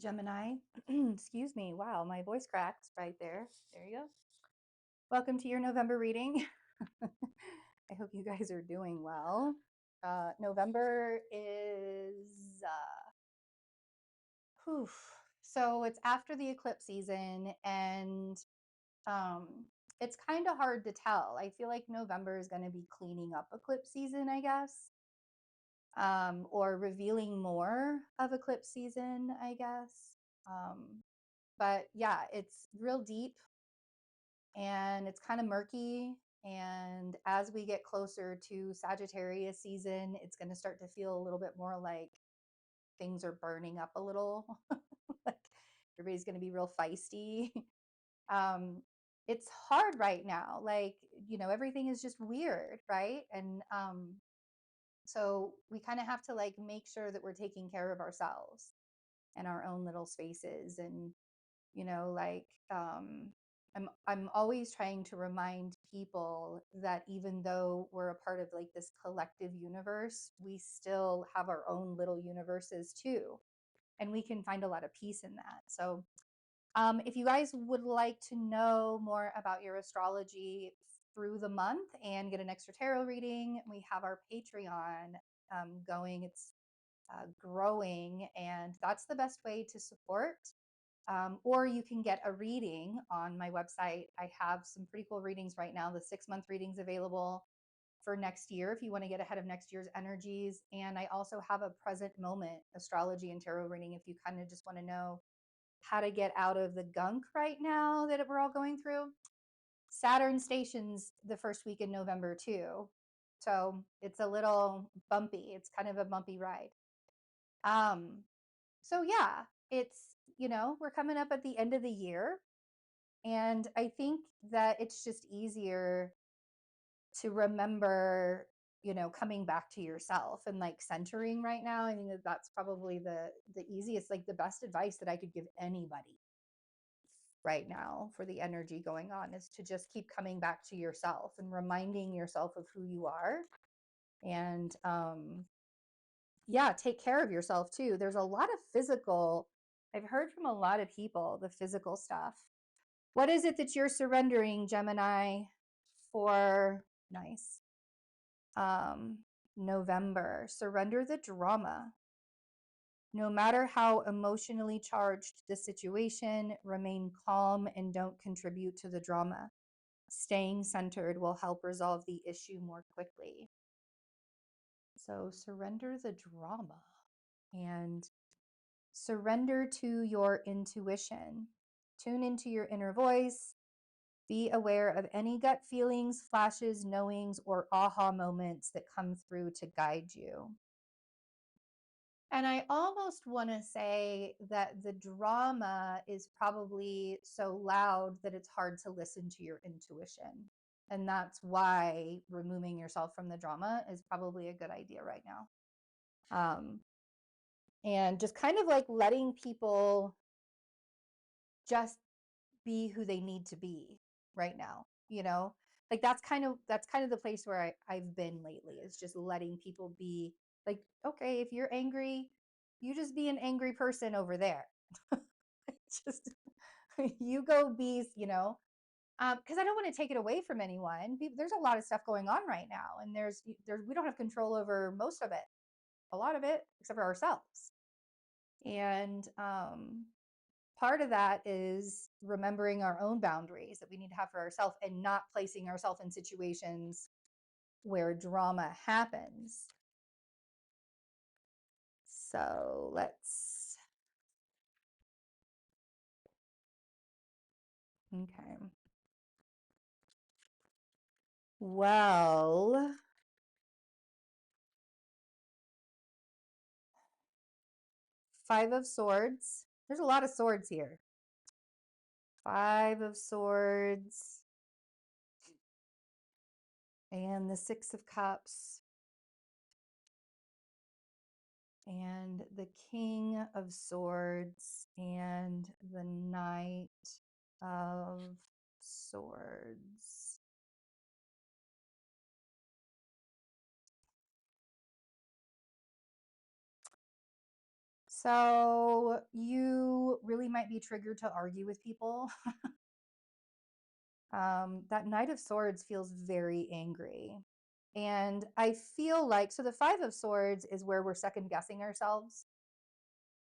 Gemini. Excuse me. Wow, my voice cracked right there. There you go. Welcome to your November reading. I hope you guys are doing well. November is, whew, so it's after the eclipse season, and um, it's kind of hard to tell. I feel like November is going to be cleaning up eclipse season, I guess, or revealing more of eclipse season, I guess. Um, but yeah, it's real deep and it's kind of murky. And as we get closer to Sagittarius season, it's going to start to feel a little bit more like things are burning up a little. Like everybody's going to be real feisty. um, it's hard right now. Like, everything is just weird, right? And so we kind of have to like make sure that we're taking care of ourselves and our own little spaces. And like I'm always trying to remind people that even though we're a part of like this collective universe, we still have our own little universes too, and we can find a lot of peace in that. So if you guys would like to know more about your astrology through the month and get an extra tarot reading, we have our Patreon going. It's growing, and that's the best way to support. Or you can get a reading on my website. I have some pretty cool readings right now. The 6-month readings available for next year if you want to get ahead of next year's energies. And I also have a present moment astrology and tarot reading if you kind of just want to know how to get out of the gunk right now that we're all going through. Saturn stations the first week in November too. So it's a little bumpy. It's kind of a bumpy ride. Um, so yeah, it's, we're coming up at the end of the year. And I think that it's just easier to remember, coming back to yourself and like centering right now. I think that that's probably the easiest, like the best advice that I could give anybody right now for the energy going on is to just keep coming back to yourself and reminding yourself of who you are. And yeah, take care of yourself too. There's a lot of physical, I've heard from a lot of people, the physical stuff. What is it that you're surrendering, Gemini, for nice um November? Surrender the drama. No matter how emotionally charged the situation, remain calm and don't contribute to the drama. Staying centered will help resolve the issue more quickly. So surrender the drama and surrender to your intuition. Tune into your inner voice. Be aware of any gut feelings, flashes, knowings, or aha moments that come through to guide you. And I almost want to say that the drama is probably so loud that it's hard to listen to your intuition. And that's why removing yourself from the drama is probably a good idea right now. And just kind of like letting people just be who they need to be right now, like that's kind of the place where I've been lately, is just letting people be like, okay, if you're angry, you just be an angry person over there. Just you go be, because I don't want to take it away from anyone. There's a lot of stuff going on right now, and there's we don't have control over most of it, a lot of it, except for ourselves. And part of that is remembering our own boundaries that we need to have for ourselves and not placing ourselves in situations where drama happens. So okay. Well, 5 of Swords. There's a lot of swords here. 5 of Swords and the 6 of Cups and the King of Swords and the Knight of Swords. So you really might be triggered to argue with people. That Knight of Swords feels very angry. And I feel like, so the Five of Swords is where we're second guessing ourselves.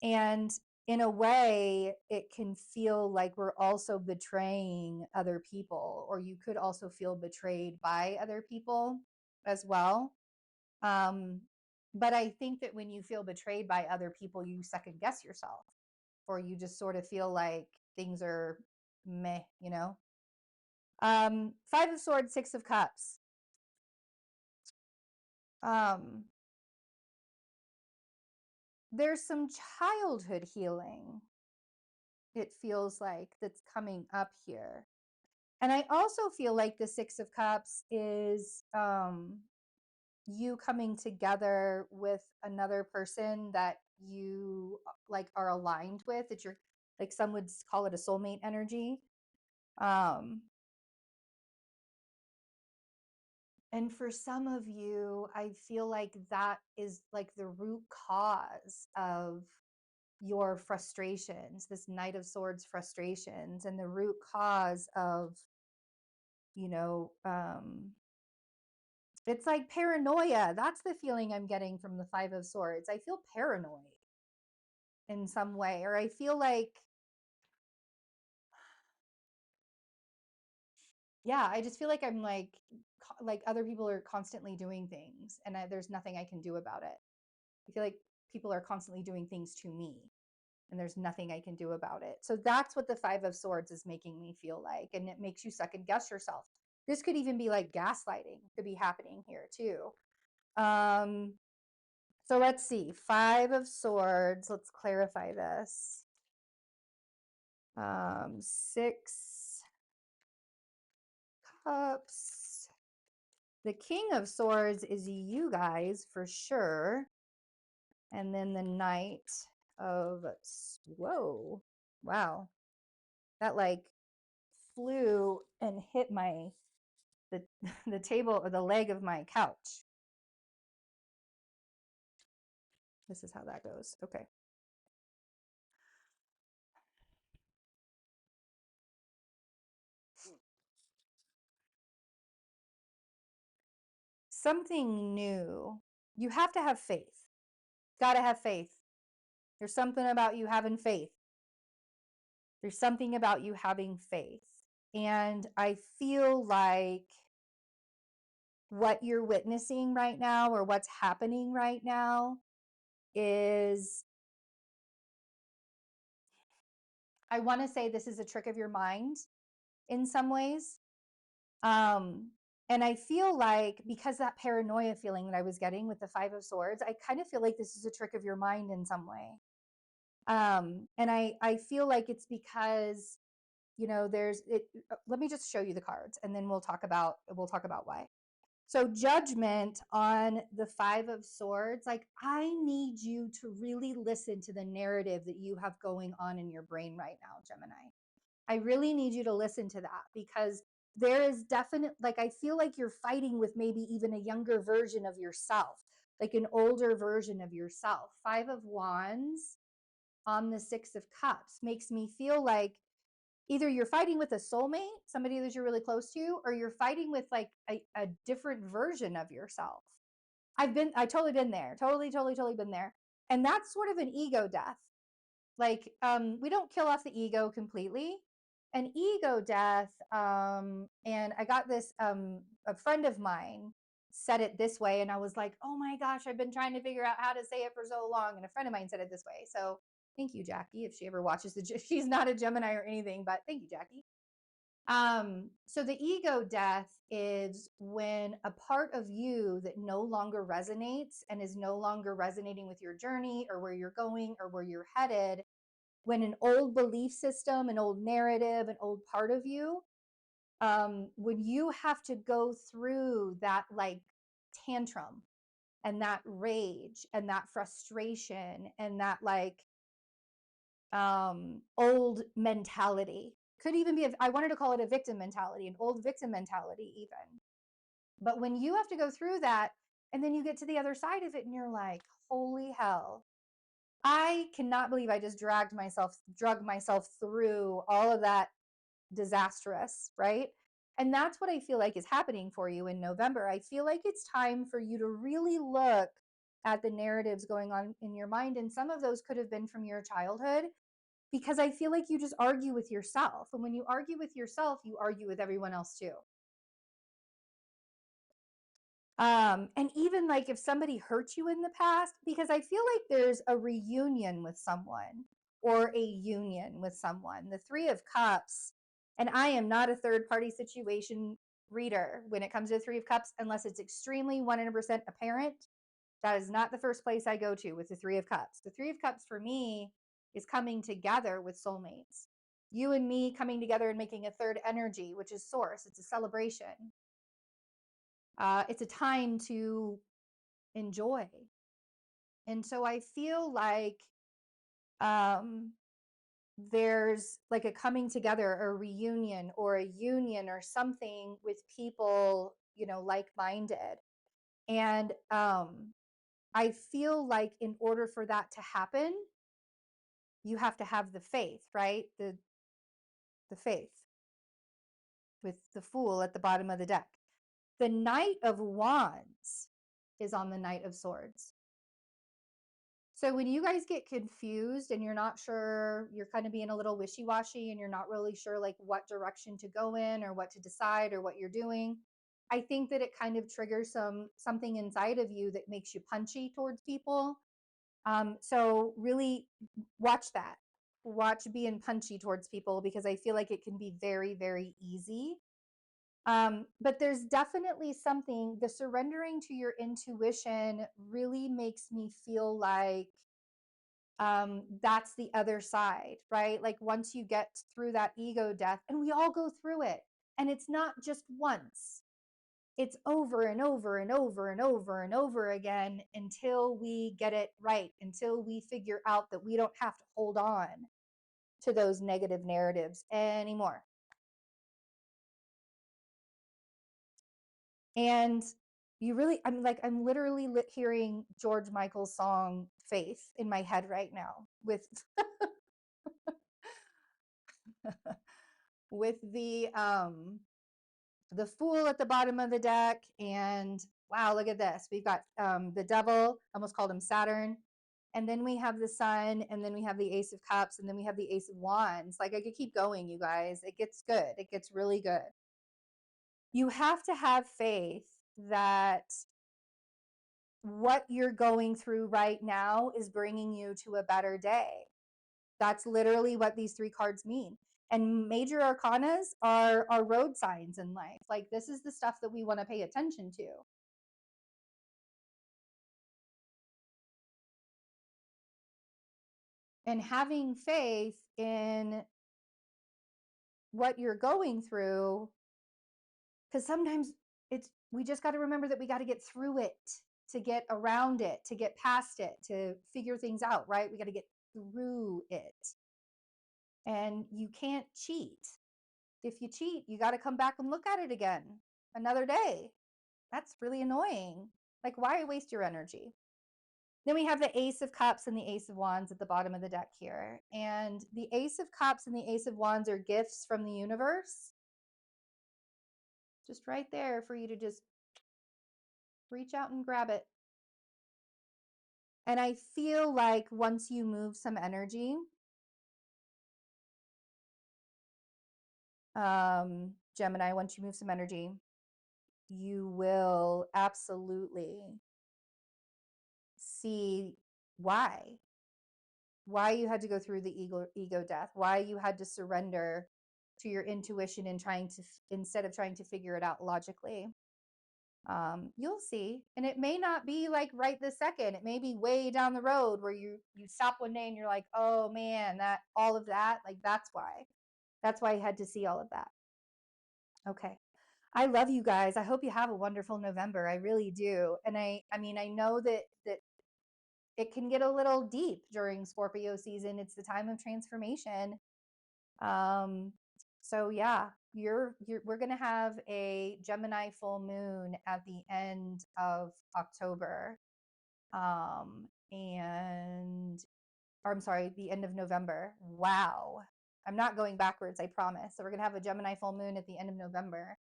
And in a way, it can feel like we're also betraying other people, or you could also feel betrayed by other people as well. Um, but I think that when you feel betrayed by other people, you second guess yourself, or you just sort of feel like things are meh, you know? Five of Swords, Six of Cups. Um, there's some childhood healing, it feels like, that's coming up here. And I also feel like the Six of Cups is you coming together with another person that you like are aligned with, that you're like, some would call it a soulmate energy. Um, and for some of you, I feel like that is like the root cause of your frustrations, this Knight of Swords frustrations, and the root cause of, you know, it's like paranoia. That's the feeling I'm getting from the Five of Swords. I feel paranoid in some way, or I feel like, yeah, I just feel like I'm like other people are constantly doing things, and there's nothing I can do about it. I feel like people are constantly doing things to me, and there's nothing I can do about it. So that's what the Five of Swords is making me feel like, and it makes you second guess yourself. This could even be like gaslighting could be happening here too. Um, so let's see, Five of Swords. Let's clarify this. Six Cups. The King of Swords is you guys for sure. And then the Knight of, whoa, wow. That like flew and hit the the table or the leg of my couch. This is how that goes. Okay. Something new. You have to have faith. Got to have faith. There's something about you having faith. There's something about you having faith. And I feel like what you're witnessing right now, or what's happening right now, is, I want to say this is a trick of your mind in some ways. And I feel like, because that paranoia feeling that I was getting with the Five of Swords, I kind of feel like this is a trick of your mind in some way. And I feel like it's because, you know, there's it. Let me just show you the cards, and then we'll talk about why. So Judgment on the Five of Swords, like, I need you to really listen to the narrative that you have going on in your brain right now, Gemini. I really need you to listen to that, because there is definite, like, I feel like you're fighting with maybe even a younger version of yourself, like an older version of yourself. Five of Wands on the Six of Cups makes me feel like either you're fighting with a soulmate, somebody that you're really close to, or you're fighting with like a different version of yourself. I totally been there, totally been there. And that's sort of an ego death. Like, we don't kill off the ego completely. An ego death, and I got this, a friend of mine said it this way, and I was like, oh my gosh, I've been trying to figure out how to say it for so long, and a friend of mine said it this way. So thank you, Jackie, if she ever watches she's not a Gemini or anything, but thank you, Jackie. So the ego death is when a part of you that no longer resonates and is no longer resonating with your journey or where you're going or where you're headed, when an old belief system, an old narrative, an old part of you, when you have to go through that like tantrum and that rage and that frustration and that like old mentality, could even be, I wanted to call it a victim mentality, an old victim mentality even. But when you have to go through that, and then you get to the other side of it and you're like, holy hell, I cannot believe I just drug myself through all of that disastrous, right? And that's what I feel like is happening for you in November. I feel like it's time for you to really look at the narratives going on in your mind. And some of those could have been from your childhood, because I feel like you just argue with yourself. And when you argue with yourself, you argue with everyone else too. And even like if somebody hurt you in the past, because I feel like there's a reunion with someone or a union with someone. The Three of Cups, and I am not a third party situation reader when it comes to the Three of Cups, unless it's extremely 100% apparent. That is not the first place I go to with the Three of Cups. The Three of Cups for me is coming together with soulmates. You and me coming together and making a third energy, which is source. It's a celebration. It's a time to enjoy. And so I feel like um, there's like a coming together, a reunion or a union or something with people, like-minded. And I feel like in order for that to happen, you have to have the faith, right? The faith with the Fool at the bottom of the deck. The Knight of Wands is on the Knight of Swords. So when you guys get confused and you're not sure, you're kind of being a little wishy-washy and you're not really sure like what direction to go in or what to decide or what you're doing, I think that it kind of triggers something inside of you that makes you punchy towards people. So really watch that. Watch being punchy towards people, because I feel like it can be very, very easy. But there's definitely something, the surrendering to your intuition really makes me feel like that's the other side, right? Like once you get through that ego death, and we all go through it, and it's not just once, it's over and over and over and over and over again until we get it right, until we figure out that we don't have to hold on to those negative narratives anymore. And I'm literally hearing George Michael's song Faith in my head right now with with the Fool at the bottom of the deck. And wow, look at this. We've got the Devil, almost called him Saturn. And then we have the Sun, and then we have the Ace of Cups, and then we have the Ace of Wands. Like I could keep going, you guys. It gets good. It gets really good. You have to have faith that what you're going through right now is bringing you to a better day. That's literally what these three cards mean. And major arcanas are road signs in life. Like this is the stuff that we want to pay attention to. And having faith in what you're going through, because sometimes we just got to remember that we got to get through it, to get around it, to get past it, to figure things out, right? We got to get through it. And you can't cheat. If you cheat, you got to come back and look at it again another day. That's really annoying. Like, why waste your energy? Then we have the Ace of Cups and the Ace of Wands at the bottom of the deck here. And the Ace of Cups and the Ace of Wands are gifts from the universe. Just right there for you to just reach out and grab it. And I feel like once you move some energy, Gemini, once you move some energy, you will absolutely see why you had to go through the ego death, why you had to surrender to your intuition and instead of trying to figure it out logically. You'll see. And it may not be like right this second. It may be way down the road where you stop one day and you're like, oh man, that all of that, like that's why I had to see all of that. Okay. I love you guys. I hope you have a wonderful November. I really do. And I mean, I know that it can get a little deep during Scorpio season. It's the time of transformation. So yeah, we're going to have a Gemini full moon at the end of October. And or I'm sorry, the end of November. Wow. I'm not going backwards, I promise. So we're going to have a Gemini full moon at the end of November.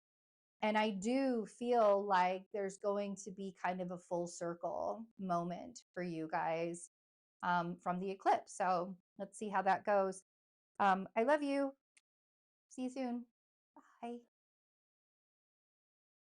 And I do feel like there's going to be kind of a full circle moment for you guys from the eclipse. So let's see how that goes. I love you. See you soon. Bye.